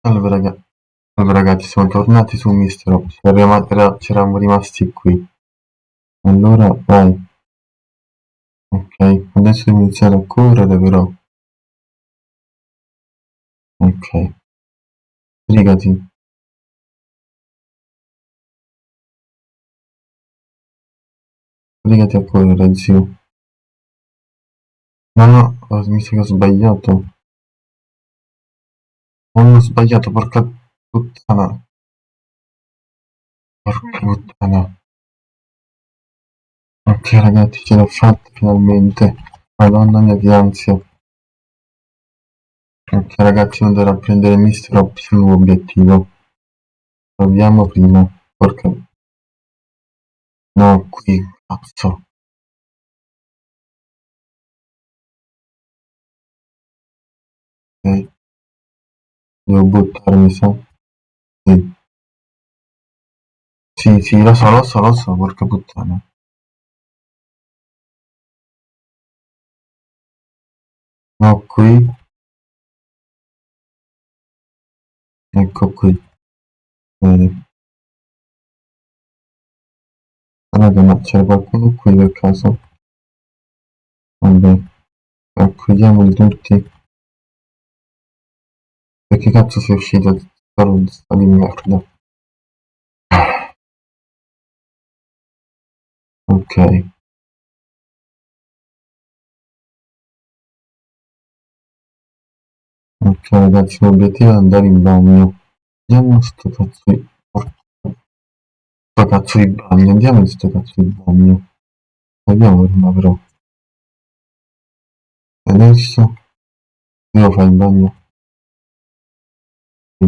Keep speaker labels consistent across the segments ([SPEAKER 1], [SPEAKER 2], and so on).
[SPEAKER 1] Salve ragazzi, siamo tornati su Mister Ops. C'eravamo rimasti qui. Allora, vai. Ok, adesso devo iniziare a correre però. Ok, sbrigati. Sbrigati a correre, zio. No, no, mi sa che ho sbagliato. Non ho sbagliato, porca puttana. Porca puttana. Ok ragazzi, ce l'ho fatta finalmente. Madonna mia che ansia. Ok ragazzi, non andare a prendere Mister Ops, il nuovo obiettivo. Proviamo prima. Porca... No, qui, cazzo. Ok, devo buttarmi, sa? Sì, sì, sì, lo so, porca puttana. No, qui, ecco qui, bene. Raga, ma c'era qualcuno qui per caso? Vabbè, accogliamoli tutti. Perché cazzo sei uscito? Sta di merda. Ok, ok ragazzi, l'obiettivo è andare in bagno. Andiamo sto cazzo di bagno, andiamo in sto cazzo di bagno. Andiamo prima però. Adesso, devo fare il bagno. Sì.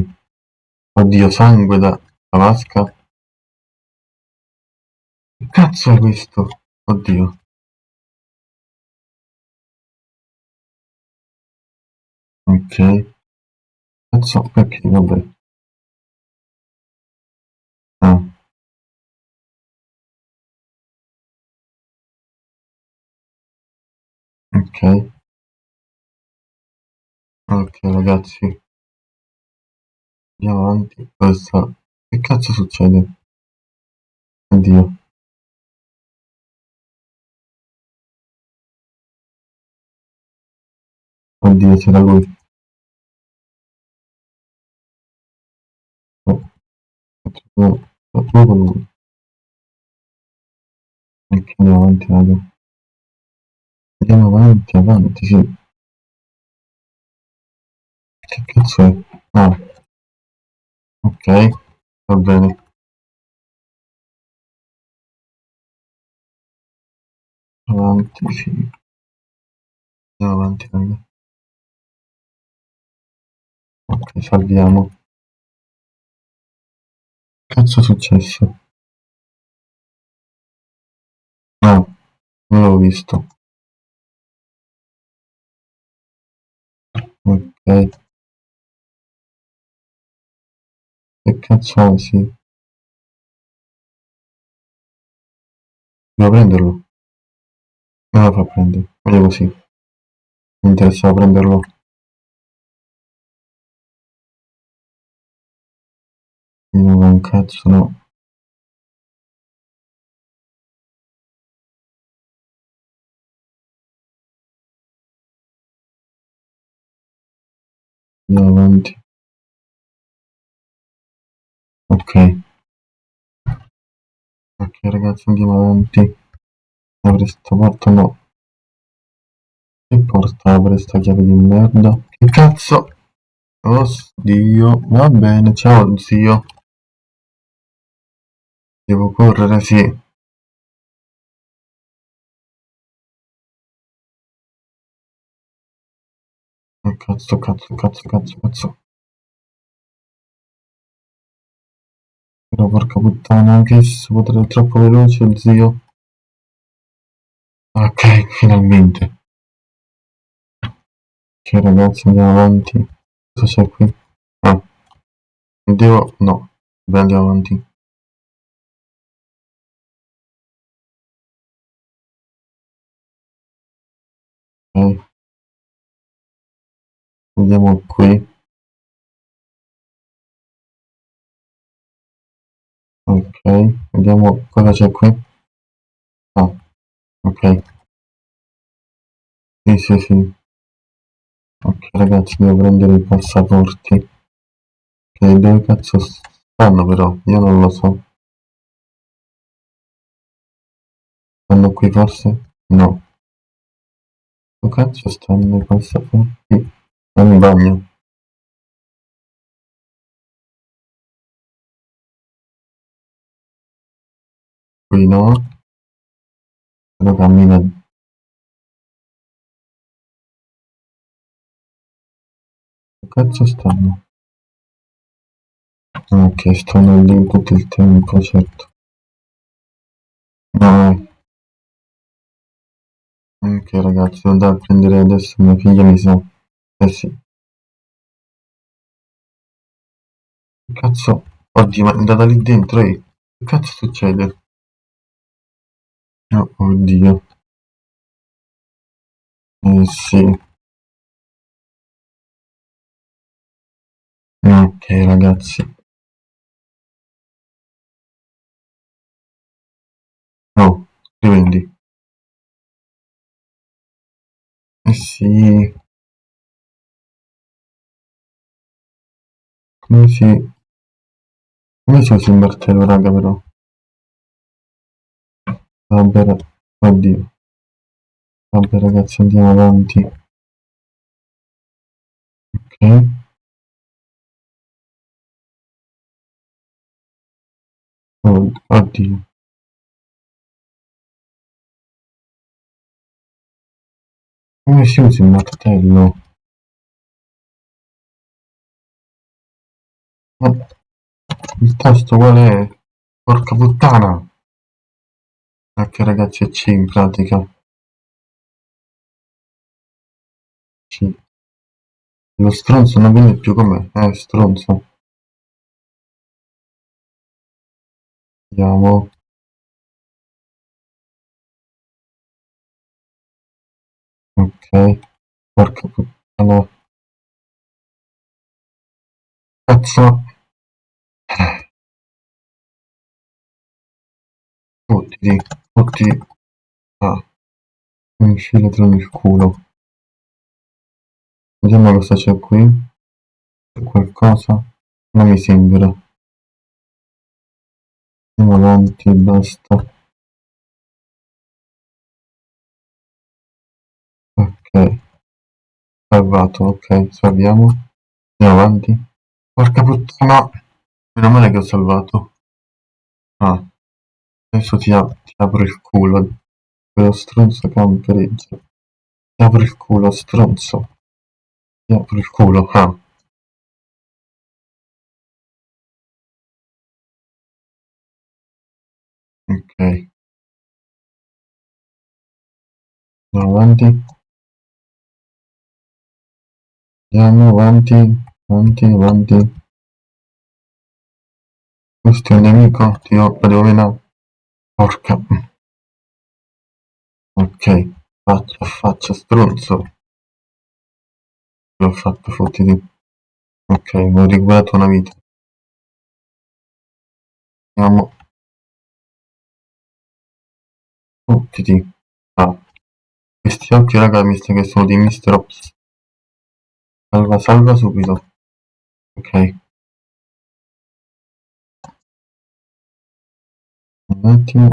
[SPEAKER 1] Oddio, sangue da vasca. Che cazzo è questo? Oddio. Ok. Cazzo, perché? Vabbè. Ah, ok. Ok, ragazzi. Andiamo avanti. Dove sta? Che cazzo succede? Oddio. Oddio, c'era lui. Oh, proprio lui. Ok, andiamo avanti, raga. Andiamo avanti, avanti, sì. Che cazzo è? Ah, ok. Va bene. Avanti, sì. Andiamo avanti, raga. Ok, salviamo. Cazzo è successo? Ah, non l'avevo visto. Ok. Che cazzo è? Sì. Devo prenderlo? Non lo fa prendere. Voglio così. Mi interessava prenderlo. No, un cazzo no. Andiamo avanti. Ok. Ok ragazzi, andiamo avanti. Apri sta porta, no. Che porta apre sta chiave di merda? Che cazzo? Oh Dio. Va bene, ciao zio. Devo correre, sì. Oh, cazzo, cazzo, cazzo, cazzo, cazzo. Però porca puttana, anche se potrei troppo veloce, zio. Ok, finalmente. Ok ragazzi, andiamo avanti. Cosa c'è qui? Ah, devo... No. Beh, andiamo avanti. Ok, vediamo qui. vediamo cosa c'è qui. Ah, ok. Sì, sì, sì. Ok, ragazzi, devo prendere i passaporti. Che dove cazzo stanno però? Io non lo so. Stanno qui forse? No. Dove cazzo stanno i passaporti? Stanno in bagno. Qui no. Però cammina. Dove cazzo stanno? Ok, stanno lì tutto il tempo, certo. No, ok ragazzi, devo andare a prendere adesso mia figlia, mi sa. Eh sì. Che cazzo? Oddio, ma è andata lì dentro, ehi. Che cazzo succede? Oh, oddio. Eh sì. Ok ragazzi. Oh, rivendi. Eh sì. Come si... Come si usa il martello, raga, però? Vabbè, oddio. Vabbè ragazzi, andiamo avanti. Ok. Oddio. Come si usa il martello? Ma il tasto qual è? Porca puttana! Ok ragazzi, è C in pratica. C. Lo stronzo non viene più com'è. Stronzo. Vediamo. Ok. Porca puttana. Cazzo. Fottiti. Fottiti. Ah, infilatelo nel culo. Vediamo cosa c'è qui. C'è qualcosa? Non mi sembra. Andiamo avanti e basta. Ok. Salvato. Ok. Salviamo. Andiamo avanti. Porca puttana. Meno male che ho salvato. Ah. Adesso ti apro il culo. Quello stronzo campereggia. Ti apro il culo, stronzo. Ti apro il culo. Ah. Ok. Andiamo avanti. Andiamo avanti. Avanti, avanti. Questo è un nemico. Lo devo menare. Porca. Ok. Faccia a faccia, stronzo. L'ho fatto, fottiti. Ok, ho recuperato una vita. Andiamo. Fottiti. Ah. Questi occhi, raga, mi sa che sono di Mr. Ops. Salva, salva subito. Ok. Un attimo.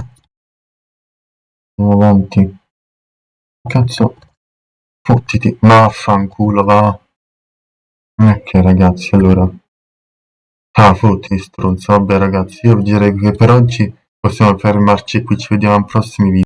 [SPEAKER 1] Andiamo avanti. Cazzo. Fottiti. Ma vaffanculo, va. Ok, ragazzi, allora. Ah, fottiti, stronzo. Vabbè, ragazzi, io direi che per oggi possiamo fermarci qui. Ci vediamo ai prossimi video.